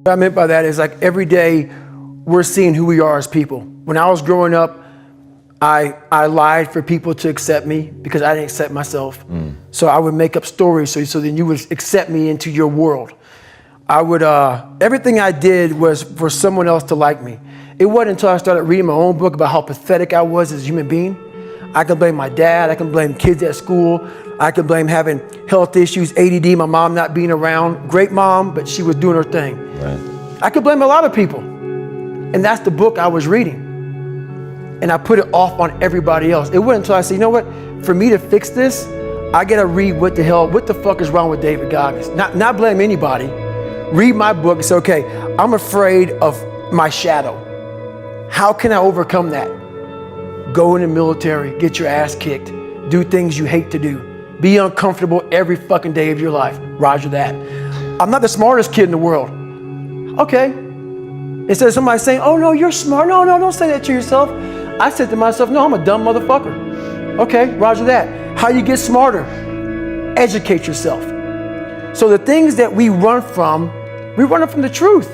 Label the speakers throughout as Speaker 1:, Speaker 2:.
Speaker 1: What I meant by that is like every day we're seeing who we are as people. When I was growing up, I lied for people to accept me because I didn't accept myself. So I would make up stories so then you would accept me into your world. I would, everything I did was for someone else to like me. It wasn't until I started reading my own book about how pathetic I was as a human being. I can blame my dad, I can blame kids at school, I can blame having health issues, ADD, my mom not being around. Great mom, but she was doing her thing. Right. I could blame a lot of people. And that's the book I was reading. And I put it off on everybody else. It wasn't until I said, you know what, for me to fix this, I gotta read what the fuck is wrong with David Goggins? Not blame anybody. Read my book and say, okay, I'm afraid of my shadow. How can I overcome that? Go in the military, get your ass kicked, do things you hate to do. Be uncomfortable every fucking day of your life. Roger that. I'm not the smartest kid in the world. Okay. Instead of somebody saying, oh no, you're smart. No, don't say that to yourself. I said to myself, no, I'm a dumb motherfucker. Okay, roger that. How you get smarter? Educate yourself. So the things that we run from the truth.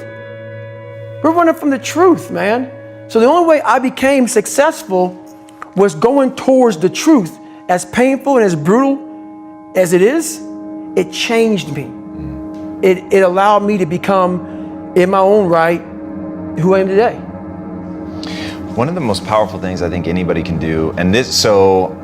Speaker 1: We're running from the truth, man. So the only way I became successful was going towards the truth. As painful and as brutal as it is, it changed me. It allowed me to become, in my own right, who I am today.
Speaker 2: One of the most powerful things I think anybody can do, so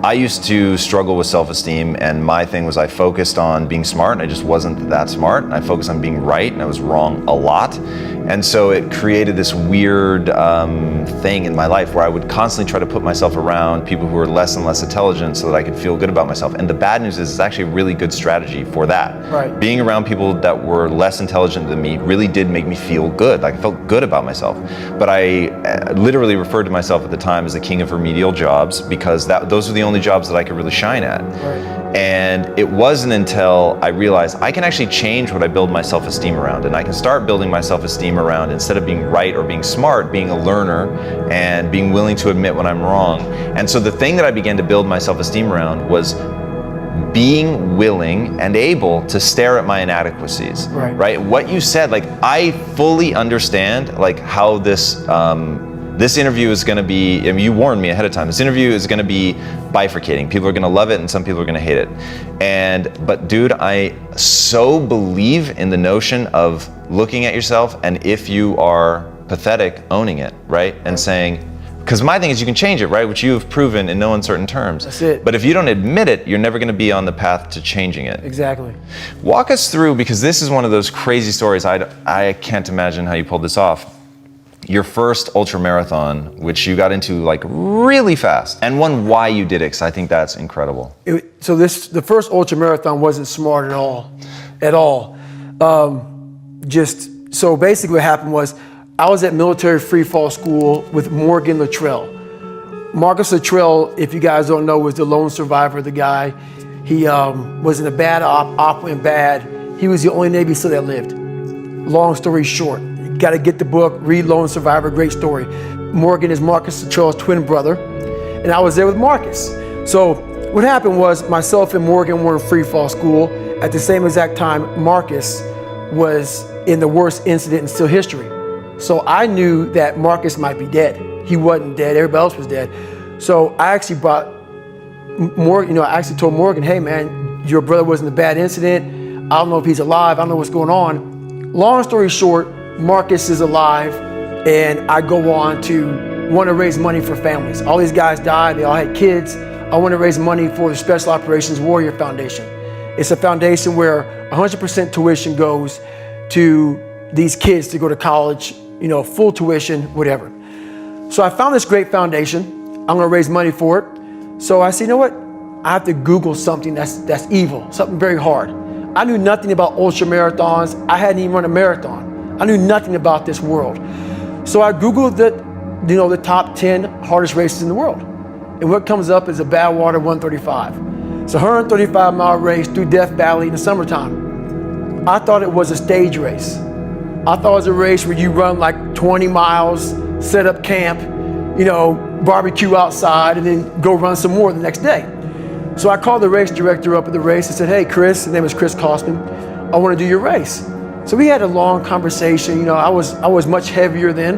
Speaker 2: I used to struggle with self-esteem, and my thing was I focused on being smart and I just wasn't that smart. And I focused on being right and I was wrong a lot. And so it created this weird thing in my life where I would constantly try to put myself around people who were less and less intelligent so that I could feel good about myself. And the bad news is it's actually a really good strategy for that.
Speaker 1: Right.
Speaker 2: Being around people that were less intelligent than me really did make me feel good. Like I felt good about myself. But I literally referred to myself at the time as the king of remedial jobs because those were the only jobs that I could really shine at.
Speaker 1: Right.
Speaker 2: And it wasn't until I realized I can actually change what I build my self-esteem around, and I can start building my self-esteem around, instead of being right or being smart, being a learner and being willing to admit when I'm wrong. And so the thing that I began to build my self-esteem around was being willing and able to stare at my inadequacies. Right? What you said, like I fully understand like how this interview is going to be, I mean, you warned me ahead of time, this interview is going to be bifurcating. People are going to love it and some people are going to hate it. But dude, I so believe in the notion of looking at yourself, and if you are pathetic, owning it, right? And saying, because my thing is you can change it, right? Which you have proven in no uncertain terms.
Speaker 1: That's it.
Speaker 2: But if you don't admit it, you're never going to be on the path to changing it.
Speaker 1: Exactly.
Speaker 2: Walk us through, because this is one of those crazy stories. I can't imagine how you pulled this off. Your first ultra marathon, which you got into like really fast, and why you did it, because I think that's incredible.
Speaker 1: The first ultra marathon wasn't smart at all. So basically what happened was I was at military free fall school with Morgan Luttrell. Marcus Luttrell, if you guys don't know, was the lone survivor, the guy. He was in a bad op went bad. He was the only Navy SEAL that lived. Long story short. Got to get the book, read Lone Survivor, great story. Morgan is Marcus Luttrell's twin brother, and I was there with Marcus. So what happened was myself and Morgan were in free fall school. At the same exact time, Marcus was in the worst incident in SEAL history. So I knew that Marcus might be dead. He wasn't dead, everybody else was dead. So I actually brought Morgan, I actually told Morgan, hey man, your brother was in a bad incident. I don't know if he's alive, I don't know what's going on. Long story short, Marcus is alive, and I go on to want to raise money for families. All these guys died, they all had kids. I want to raise money for the Special Operations Warrior Foundation. It's a foundation where 100% tuition goes to these kids to go to college, full tuition, whatever. So I found this great foundation. I'm going to raise money for it. So I said, you know what? I have to Google something that's evil, something very hard. I knew nothing about ultra marathons. I hadn't even run a marathon. I knew nothing about this world. So I Googled the top 10 hardest races in the world. And what comes up is a Badwater 135. It's a 135-mile race through Death Valley in the summertime. I thought it was a stage race. I thought it was a race where you run like 20 miles, set up camp, barbecue outside, and then go run some more the next day. So I called the race director up at the race and said, hey, Chris, his name is Chris Kosman, I want to do your race. So we had a long conversation. You know, I was much heavier then,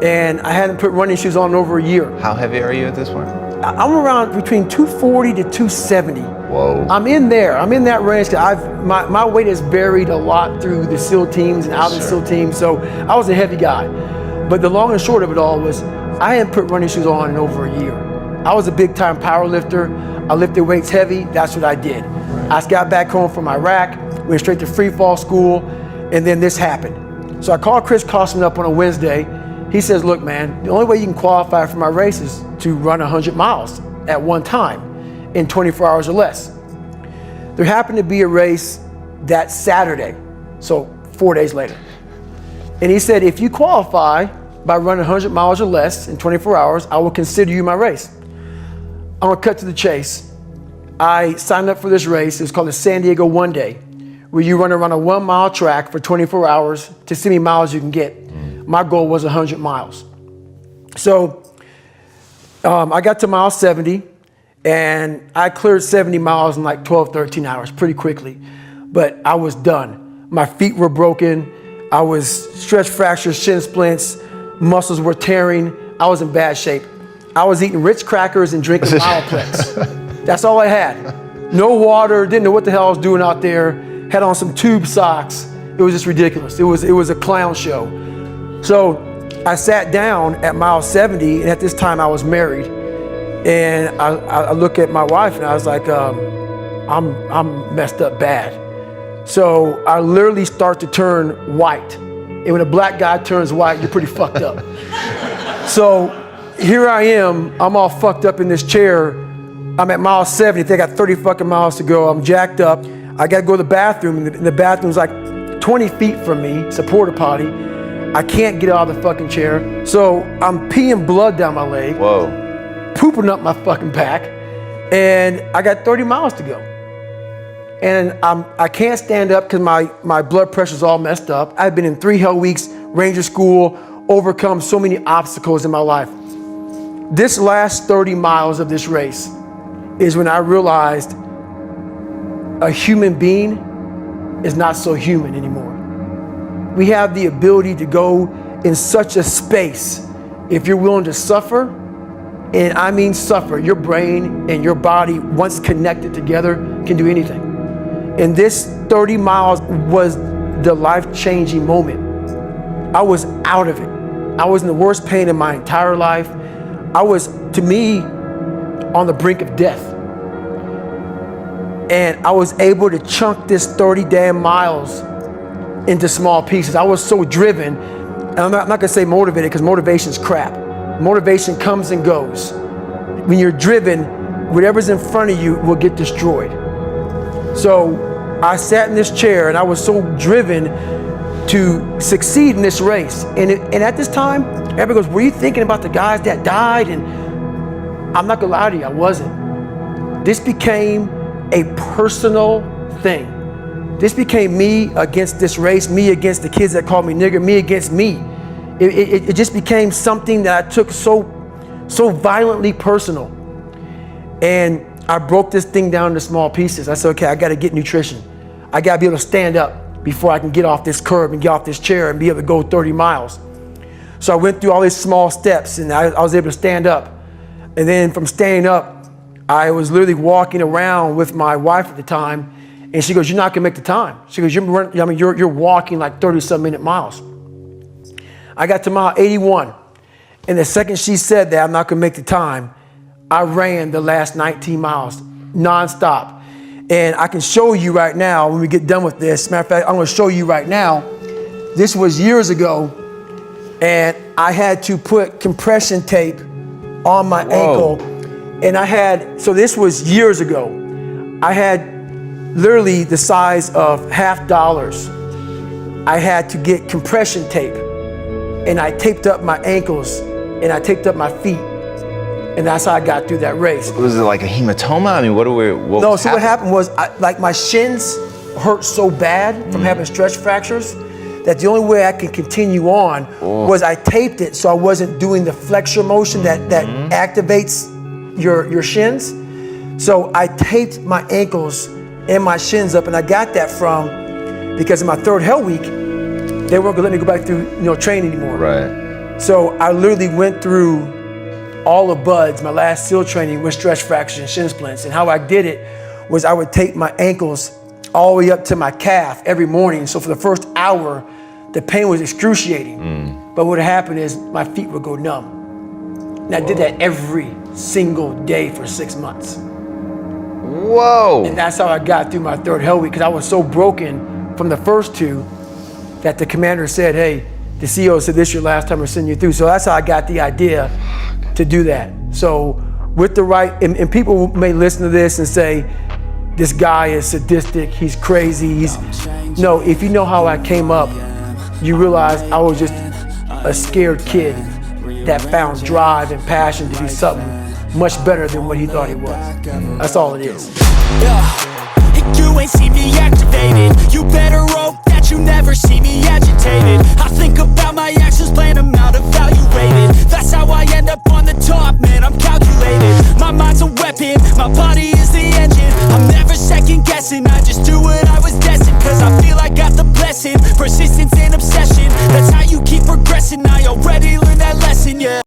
Speaker 1: and I hadn't put running shoes on in over a year.
Speaker 2: How heavy are you at this point?
Speaker 1: I'm around between 240 to 270.
Speaker 2: Whoa.
Speaker 1: I'm in there. I'm in that range. My weight has varied a lot through the SEAL teams and out of the SEAL teams. So I was a heavy guy. But the long and short of it all was I hadn't put running shoes on in over a year. I was a big time power lifter. I lifted weights heavy. That's what I did. I just got back home from Iraq, went straight to free fall school, and then this happened. So I called Chris Kostman up on a Wednesday. He says, look, man, the only way you can qualify for my race is to run 100 miles at one time in 24 hours or less. There happened to be a race that Saturday, so 4 days later. And he said, if you qualify by running 100 miles or less in 24 hours, I will consider you my race. I'm gonna cut to the chase. I signed up for this race. It was called the San Diego One Day, where you run around a 1 mile track for 24 hours to see how many miles you can get. My goal was 100 miles. So I got to mile 70 and I cleared 70 miles in like 12, 13 hours pretty quickly, but I was done. My feet were broken. I was stretch fractures, shin splints, muscles were tearing. I was in bad shape. I was eating Ritz crackers and drinking Mileplex. That's all I had. No water, didn't know what the hell I was doing out there. Had on some tube socks. It was just ridiculous. It was a clown show. So I sat down at mile 70, and at this time I was married. And I look at my wife and I was like, I'm messed up bad. So I literally start to turn white. And when a black guy turns white, you're pretty fucked up. So here I am, I'm all fucked up in this chair. I'm at mile 70, I got 30 fucking miles to go. I'm jacked up. I gotta go to the bathroom, and the bathroom's like 20 feet from me. It's a porta potty. I can't get out of the fucking chair. So I'm peeing blood down my leg.
Speaker 2: Whoa.
Speaker 1: Pooping up my fucking back. And I got 30 miles to go. And I can't stand up because my blood pressure's all messed up. I've been in 3 hell weeks, Ranger school, overcome so many obstacles in my life. This last 30 miles of this race is when I realized a human being is not so human anymore. We have the ability to go in such a space if you're willing to suffer, and I mean suffer. Your brain and your body, once connected together, can do anything. And this 30 miles was the life-changing moment. I was out of it. I was in the worst pain in my entire life. I was, to me, on the brink of death. And I was able to chunk this 30 damn miles into small pieces. I was so driven, and I'm not gonna say motivated because motivation's crap. Motivation comes and goes. When you're driven, whatever's in front of you will get destroyed. So I sat in this chair and I was so driven to succeed in this race. And at this time, everybody goes, were you thinking about the guys that died? And I'm not gonna lie to you, I wasn't. This became a personal thing. This became me against this race, me against the kids that called me nigger, me against me. It just became something that I took so violently personal. And I broke this thing down into small pieces. I said, okay, I gotta get nutrition. I gotta be able to stand up before I can get off this curb and get off this chair and be able to go 30 miles. So I went through all these small steps and I was able to stand up. And then from standing up, I was literally walking around with my wife at the time, and she goes, you're not gonna make the time. She goes, you're walking like 30-some minute miles. I got to mile 81, and the second she said that I'm not gonna make the time, I ran the last 19 miles nonstop. And I can show you right now when we get done with this. Matter of fact, I'm gonna show you right now. This was years ago, and I had to put compression tape on my ankle. And so this was years ago. I had literally the size of $50. I had to get compression tape, and I taped up my ankles and I taped up my feet, and that's how I got through that race.
Speaker 2: Was it like a hematoma? I mean, what
Speaker 1: happened was like my shins hurt so bad from having stretch fractures that the only way I could continue on was I taped it so I wasn't doing the flexor motion that activates your shins. So I taped my ankles and my shins up, and I got that from because in my third hell week, they weren't gonna let me go back through, training anymore.
Speaker 2: Right.
Speaker 1: So I literally went through all of BUD/S, my last SEAL training, with stretch fractures and shin splints. And how I did it was I would tape my ankles all the way up to my calf every morning. So for the first hour, the pain was excruciating. But what happened is my feet would go numb. And I did that every single day for 6 months.
Speaker 2: Whoa.
Speaker 1: And that's how I got through my third hell week, because I was so broken from the first two that the commander said, hey, the CEO said, this is your last time we're sending you through. So that's how I got the idea to do that. So with the right, and people may listen to this and say, this guy is sadistic, he's crazy, no, if you know how I came up, you realize I was just a scared kid that found drive and passion to do something much better than what he thought he was. That's all it is.
Speaker 3: You ain't see me activated. You better hope that you never see me agitated. I think about my actions, plan them out, evaluated. That's how I end up on the top, man, I'm calculated. My mind's a weapon, my body is the engine. I'm never second guessing, I just do what I was destined. Cause I feel I got the blessing, persistence and obsession. That's how you keep progressing, I already learned that lesson, yeah.